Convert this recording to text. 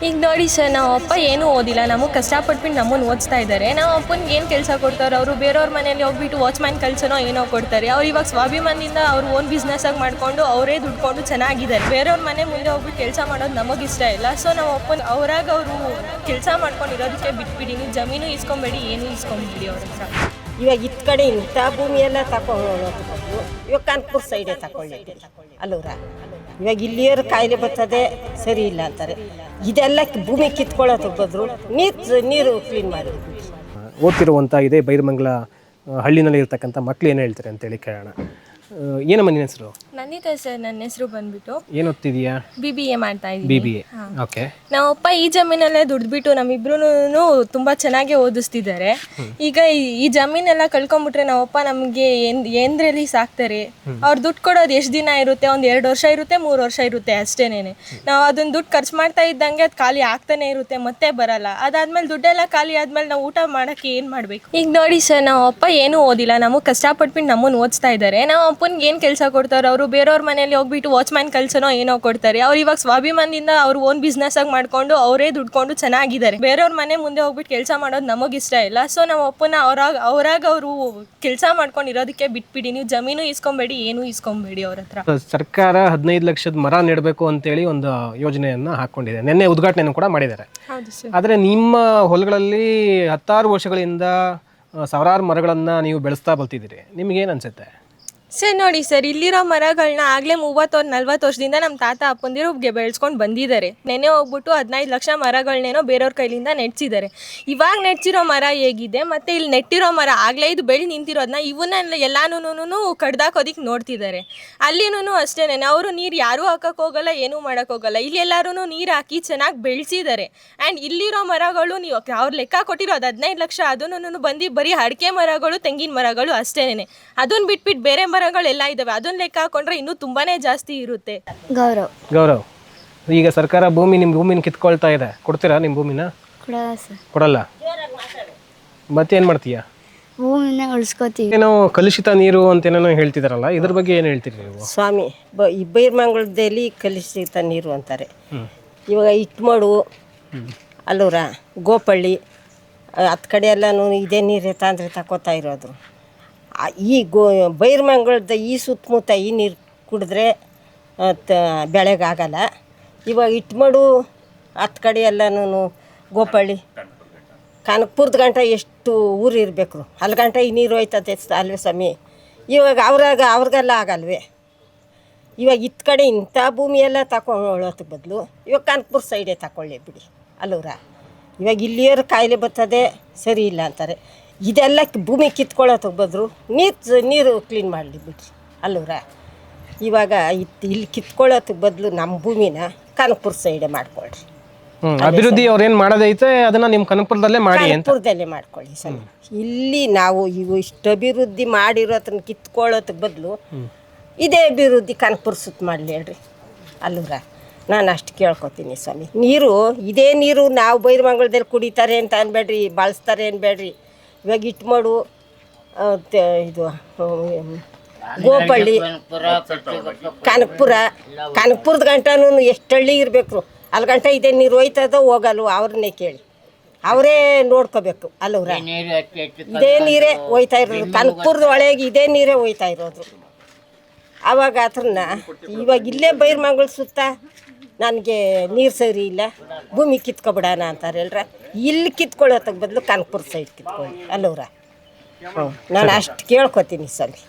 ಈಗ ನೋಡಿ ಸರ್, ನಮ್ಮ ಅಪ್ಪ ಏನೂ ಓದಿಲ್ಲ, ನಮಗೆ ಕಷ್ಟಪಟ್ಬಿಟ್ಟು ನಮ್ಮನ್ನು ಓದಿಸ್ತಾ ಇದ್ದಾರೆ. ನಮ್ಮ ಅಪ್ಪನಿಗೆ ಏನು ಕೆಲಸ ಕೊಡ್ತಾರೆ ಅವರು? ಬೇರೆಯವ್ರ ಮನೇಲಿ ಹೋಗ್ಬಿಟ್ಟು ವಾಚ್ಮ್ಯಾನ್ ಕೆಲಸನೋ ಏನೋ ಕೊಡ್ತಾರೆ. ಅವ್ರು ಇವಾಗ ಸ್ವಾಭಿಮಾನದಿಂದ ಅವ್ರು ಓನ್ ಬಿಸ್ನೆಸ್ಸಾಗಿ ಮಾಡಿಕೊಂಡು ಅವರೇ ದುಡ್ಕೊಂಡು ಚೆನ್ನಾಗಿದ್ದಾರೆ. ಬೇರೆಯವ್ರ ಮನೆ ಮುಂದೆ ಹೋಗ್ಬಿಟ್ಟು ಕೆಲಸ ಮಾಡೋದು ನಮಗಿಷ್ಟ ಇಲ್ಲ. ಸೊ ನಮ್ಮ ಅಪ್ಪನ ಅವರಾಗ ಅವರು ಕೆಲಸ ಮಾಡ್ಕೊಂಡಿರೋದಕ್ಕೆ ಬಿಟ್ಬಿಡಿ, ನೀವು ಜಮೀನು ಇಸ್ಕೊಂಬೇಡಿ, ಏನೂ ಇಸ್ಕೊಂಬಿಡಿ ಅವ್ರ ಹತ್ರ. ಇವಾಗ ಇತ್ತ ಕಡೆ ಇಂಥ ಭೂಮಿ ಎಲ್ಲ ತಗೊಂಡು ಇವಾಗ ಕಾನ್ಪುರ ಸೈಡೇ ತಗೊಳ್ಳಿ ಅಲ್ಲೂರ. ಇವಾಗ ಇಲ್ಲಿಯರು ಕಾಯಿಲೆ ಬರ್ತದೆ ಸರಿ ಇಲ್ಲ ಅಂತಾರೆ. ಇದೆಲ್ಲ ಭೂಮಿ ಕಿತ್ಕೊಳ್ಳೋದು ಬದ್ರು ನೀರು ಕ್ಲೀನ್ ಮಾಡಿ. ಓದ್ತಿರುವಂಥ ಇದೇ ಬೈರಮಂಗಲ ಹಳ್ಳಿನಲ್ಲಿ ಇರ್ತಕ್ಕಂಥ ಮಕ್ಳು ಏನು ಹೇಳ್ತಾರೆ ಅಂತೇಳಿ ಕೇಳೋಣ. ಏನಮ್ಮ ನಿನ್ನ ಹೆಸರು? ನಂದಿತಾ ಸರ್, ನನ್ನ ಹೆಸರು ಬಂದ್ಬಿಟ್ಟು. ಏನು ಓದ್ತಿದೀಯಾ? BBA ಮಾಡ್ತಾ ಇದ್ದೀನಿ. BBA. ಓಕೆ. ನಮ್ಮಪ್ಪ ಈ ಜಮೀನಲ್ಲೇ ದುಡ್ದುಬಿಟ್ಟು ನಮ್ಮಿಬ್ರು ತುಂಬ ಚೆನ್ನಾಗಿ ಓದಿಸ್ತಿದ್ದಾರೆ. ಈಗ ಈ ಜಮೀನೆಲ್ಲ ಕಳ್ಕೊಂಬಿಟ್ರೆ ನಮ್ಮಪ್ಪ ನಮಗೆ ಏನ್ರಲ್ಲಿ ಸಾಕ್ತಾರೆ? ಅವ್ರು ದುಡ್ಡು ಕೊಡೋದು ಎಷ್ಟು ದಿನ ಇರುತ್ತೆ? ಒಂದು 2 ವರ್ಷ ಇರುತ್ತೆ, 3 ವರ್ಷ ಇರುತ್ತೆ ಅಷ್ಟೇನೆ. ನಾವು ಅದನ್ನ ದುಡ್ಡು ಖರ್ಚು ಮಾಡ್ತಾ ಇದ್ದಂಗೆ ಅದು ಖಾಲಿ ಆಗ್ತಾನೆ ಇರುತ್ತೆ, ಮತ್ತೆ ಬರಲ್ಲ. ಅದಾದ್ಮೇಲೆ ದುಡ್ಡೆಲ್ಲ ಖಾಲಿ ಆದ್ಮೇಲೆ ನಾವು ಊಟ ಮಾಡೋಕ್ಕೆ ಏನು ಮಾಡಬೇಕು? ಈಗ ನೋಡಿ ಸರ್, ನಮ್ಮಪ್ಪ ಏನೂ ಓದಿಲ್ಲ, ನಮಗೆ ಕಷ್ಟಪಟ್ಬಿಟ್ಟು ನಮ್ಮನ್ನು ಓದಿಸ್ತಾ ಇದ್ದಾರೆ. ನಮ್ಮ ಅಪ್ಪನಿಗೆ ಏನು ಕೆಲಸ ಕೊಡ್ತಾರೆ ಅವರು? ಬೇರೆಯವ್ರ ಮನೇಲಿ ಹೋಗ್ಬಿಟ್ಟು ವಾಚ್ಮ್ಯಾನ್ ಕೆಲಸನೋ ಏನೋ ಕೊಡ್ತಾರೆ. ಅವ್ರು ಇವಾಗ ಸ್ವಾಭಿಮಾನದಿಂದ ಅವ್ರು ಓನ್ ಬಿಸ್ನೆಸ್ಸಾಗಿ ಮಾಡಿಕೊಂಡು ಅವರೇ ದುಡ್ಕೊಂಡು ಚೆನ್ನಾಗಿದ್ದಾರೆ. ಬೇರೆಯವ್ರ ಮನೆ ಮುಂದೆ ಹೋಗ್ಬಿಟ್ಟು ಕೆಲಸ ಮಾಡೋದು ನಮಗಿಷ್ಟ ಇಲ್ಲ. ಸೊ ನಮ್ಮ ಅಪ್ಪನ ಅವರಾಗ ಅವರು ಕೆಲಸ ಮಾಡ್ಕೊಂಡಿರೋದಕ್ಕೆ ಬಿಟ್ಬಿಡಿ, ನೀವು ಜಮೀನು ಇಸ್ಕೊಂಬೇಡಿ, ಏನೂ ಇಸ್ಕೊಂಬೇಡಿ ಅವ್ರ ಹತ್ರ. ಸರ್ಕಾರ 15 ಲಕ್ಷದ ಮರ ನೆಡಬೇಕು ಅಂತೇಳಿ ಒಂದು ಯೋಜನೆಯನ್ನು ಹಾಕ್ಕೊಂಡಿದೆ. ನಿನ್ನೆ ಉದ್ಘಾಟನೆಯನ್ನು ಕೂಡ ಮಾಡಿದ್ದಾರೆ. ಹೌದು ಸರ್. ಆದರೆ ನಿಮ್ಮ ಹೊಲಗಳಲ್ಲಿ 10 ವರ್ಷಗಳಿಂದ ಸಾವಿರಾರು ಮರಗಳನ್ನು ನೀವು ಬೆಳೆಸ್ತಾ ಬರ್ತಿದ್ದೀರಿ. ನಿಮಗೇನು ಅನಿಸುತ್ತೆ? ಸರ್ ನೋಡಿ ಸರ್, ಇಲ್ಲಿರೋ ಮರಗಳನ್ನ ಆಗಲೇ 30-40 ವರ್ಷದಿಂದ ನಮ್ಮ ತಾತ ಅಪ್ಪಂದಿರು ಬೆಳೆಸ್ಕೊಂಡು ಬಂದಿದ್ದಾರೆ. ನೆನೆ ಹೋಗ್ಬಿಟ್ಟು 15 ಲಕ್ಷ ಮರಗಳನ್ನೇನೋ ಬೇರೆಯವ್ರ ಕೈಲಿಂದ ನೆಡ್ಸಿದ್ದಾರೆ. ಇವಾಗ ನೆಡ್ಸಿರೋ ಮರ ಹೇಗಿದೆ, ಮತ್ತು ಇಲ್ಲಿ ನೆಟ್ಟಿರೋ ಮರ ಆಗಲೇ ಇದು ಬೆಳೆ ನಿಂತಿರೋದನ್ನ ಇವನ್ನೆಲ್ಲ ಎಲ್ಲಾನು ಕಡ್ದಾಕೋದಿಕ್ಕೆ ನೋಡ್ತಿದ್ದಾರೆ. ಅಲ್ಲಿನೂ ಅಷ್ಟೇ, ಅವರು ನೀರು ಯಾರೂ ಹಾಕಕ್ಕೆ ಹೋಗಲ್ಲ, ಏನೂ ಮಾಡೋಕ್ಕೋಗಲ್ಲ. ಇಲ್ಲಿ ಎಲ್ಲರೂ ನೀರು ಹಾಕಿ ಚೆನ್ನಾಗಿ ಬೆಳೆಸಿದ್ದಾರೆ. ಆ್ಯಂಡ್ ಇಲ್ಲಿರೋ ಮರಗಳು ನೀವು ಅವ್ರು ಲೆಕ್ಕ ಕೊಟ್ಟಿರೋದು 15 ಲಕ್ಷ, ಅದನ್ನು ಬಂದು ಬರೀ ಅಡಿಕೆ ಮರಗಳು, ತೆಂಗಿನ ಮರಗಳು ಅಷ್ಟೇ. ಅದನ್ನು ಬಿಟ್ಬಿಟ್ಟು ಬೇರೆ ಮರಗಳೆಲ್ಲ ಇದಾವೆ, ಅದನ್ನ ಲೆಕ್ಕ ಹಾಕೊಂಡ್ರೆ ಇನ್ನೂ ತುಂಬಾನೇ ಜಾಸ್ತಿ ಇರುತ್ತೆ. ಗೌರವ್, ಈಗ ಸರ್ಕಾರ ನಿಮ್ಮ ಭೂಮಿನ ಕಿತ್ಕೊಳ್ತಾ ಇದೆ, ಕೊಡ್ತೀರಾ ನಿಮ್ಮ ಭೂಮಿನ? ಕೊಡಲ್ಲ. ಮತ್ತೇನು ಮಾಡ್ತೀಯಾ? ಭೂಮಿನ ಉಳಿಸ್ಕೋತೀವಿ. ಏನೋ ಕಲುಷಿತ ನೀರು ಅಂತೇನೋ ಹೇಳ್ತಿದಾರಲ್ಲ, ಇದ್ರ ಬಗ್ಗೆ ಏನು ಹೇಳ್ತೀರಿ ನೀವು? ಸ್ವಾಮಿ, ಈ ಬೈರಮಂಗಲದಲ್ಲಿ ಕಲುಷಿತ ನೀರು ಅಂತಾರೆ. ಇವಾಗ ಇಟ್ಮಡು, ಅಲ್ಲೂರ, ಗೋಪಳ್ಳಿ ಹತ್ತು ಕಡೆ ಎಲ್ಲನೂ ಇದೇ ನೀರೇ ತಂದರೆ ತಗೋತಾ ಇರೋದು. ಈ ಬೈರಮಂಗಲದ ಈ ಸುತ್ತಮುತ್ತ ಈ ನೀರು ಕುಡಿದ್ರೆ ಬೆಳೆಗಾಗಲ್ಲ. ಇವಾಗ ಇಟ್ಮಡು ಹತ್ತು ಕಡೆ ಎಲ್ಲನೂ ಗೋಪಳ್ಳಿ ಕನಕಪುರದ ಗಂಟ ಎಷ್ಟು ಊರು ಇರಬೇಕು, ಅಲ್ಲಿ ಗಂಟ ಈ ನೀರು ಹೋಯ್ತದೆ ಅಲ್ವೇ ಸ್ವಾಮಿ. ಇವಾಗ ಅವ್ರಿಗೆಲ್ಲ ಆಗಲ್ವೇ? ಇವಾಗ ಇತ್ತ ಕಡೆ ಇಂಥ ಭೂಮಿ ಎಲ್ಲ ತಗೊಳ್ಳೋದಕ್ಕೆ ಬದಲು ಇವಾಗ ಕನಕಪುರ ಸೈಡೇ ತಗೊಳ್ಳಿ ಬಿಡಿ ಅಲ್ಲೂರ. ಇವಾಗ ಇಲ್ಲಿಯರು ಕಾಯಿಲೆ ಬರ್ತದೆ ಸರಿ ಇಲ್ಲ ಅಂತಾರೆ. ಇದೆಲ್ಲ ಭೂಮಿ ಕಿತ್ಕೊಳ್ಳೋದಕ್ಕೆ ಬದ್ರು ನೀರು ಕ್ಲೀನ್ ಮಾಡಲಿ ಬಿಡ್ರಿ ಅಲ್ಲೂರ. ಇವಾಗ ಇಲ್ಲಿ ಕಿತ್ಕೊಳ್ಳೋದಕ್ಕೆ ಬದಲು ನಮ್ಮ ಭೂಮಿನ ಕನಕಪುರ ಸೈಡೇ ಮಾಡ್ಕೊಳ್ರಿ. ಅಭಿವೃದ್ಧಿ ಅವ್ರೇನು ಮಾಡೋದೈತೆ ಅದನ್ನ ನಿಮ್ಮ ಕನಕಪುರದಲ್ಲೇ ಮಾಡಿ, ಕನಕಪುರದಲ್ಲೇ ಮಾಡ್ಕೊಳ್ಳಿ ಸರ್. ಇಲ್ಲಿ ನಾವು ಇಷ್ಟು ಅಭಿವೃದ್ಧಿ ಮಾಡಿರೋದನ್ನ ಕಿತ್ಕೊಳ್ಳೋದಕ್ಕೆ ಬದಲು ಇದೇ ಅಭಿವೃದ್ಧಿ ಕನಕಪುರ ಸುತ್ತ ಮಾಡಲಿ ಹೇಳ್ರಿ ಅಲ್ಲೂರ. ನಾನು ಅಷ್ಟು ಕೇಳ್ಕೊತೀನಿ ಸ್ವಾಮಿ. ಇದೇ ನೀರು ನಾವು ಬೈರಮಂಗಲದಲ್ಲಿ ಕುಡಿತಾರೆ ಅಂತ ಅನ್ಬೇಡ್ರಿ, ಬಳಸ್ತಾರೆ ಅನ್ಬೇಡ್ರಿ. ಇವಾಗ ಇಟ್ಮಡು, ಇದು ಗೋಪಳ್ಳಿ, ಕನಕಪುರದ ಗಂಟನೂ ಎಷ್ಟು ಹಳ್ಳಿ ಇರಬೇಕು, ಅಲ್ಲಿ ಗಂಟ ಇದೇ ನೀರು ಹೋಯ್ತದೋ ಹೋಗಲ್ವ ಅವ್ರನ್ನೇ ಕೇಳಿ, ಅವರೇ ನೋಡ್ಕೋಬೇಕು ಅಲ್ಲವ್ರ. ಇದೇ ನೀರೇ ಹೋಯ್ತಾ ಇರೋದು, ಕನಕಪುರದ ಒಳಗೆ ಇದೇ ನೀರೇ ಹೋಯ್ತಾ ಇರೋದು. ಆವಾಗ ಅದನ್ನ ಇವಾಗ ಇಲ್ಲೇ ಬೈರಮಂಗಲ ಸುತ್ತ ನನಗೆ ನೀರು ಸರಿ ಇಲ್ಲ, ಭೂಮಿ ಕಿತ್ಕೊಬಿಡೋಣ ಅಂತಾರೆ ಎಲ್ರ. ಇಲ್ಲಿ ಕಿತ್ಕೊಳ್ಳೋದಕ್ಕೆ ಬದಲು ಕನಕಪುರ ಸೈಡ್ ಕಿತ್ಕೊಳ್ಳಿ ಅಲ್ಲವ್ರ. ನಾನು ಅಷ್ಟು ಕೇಳ್ಕೊತೀನಿ ಸರಿ.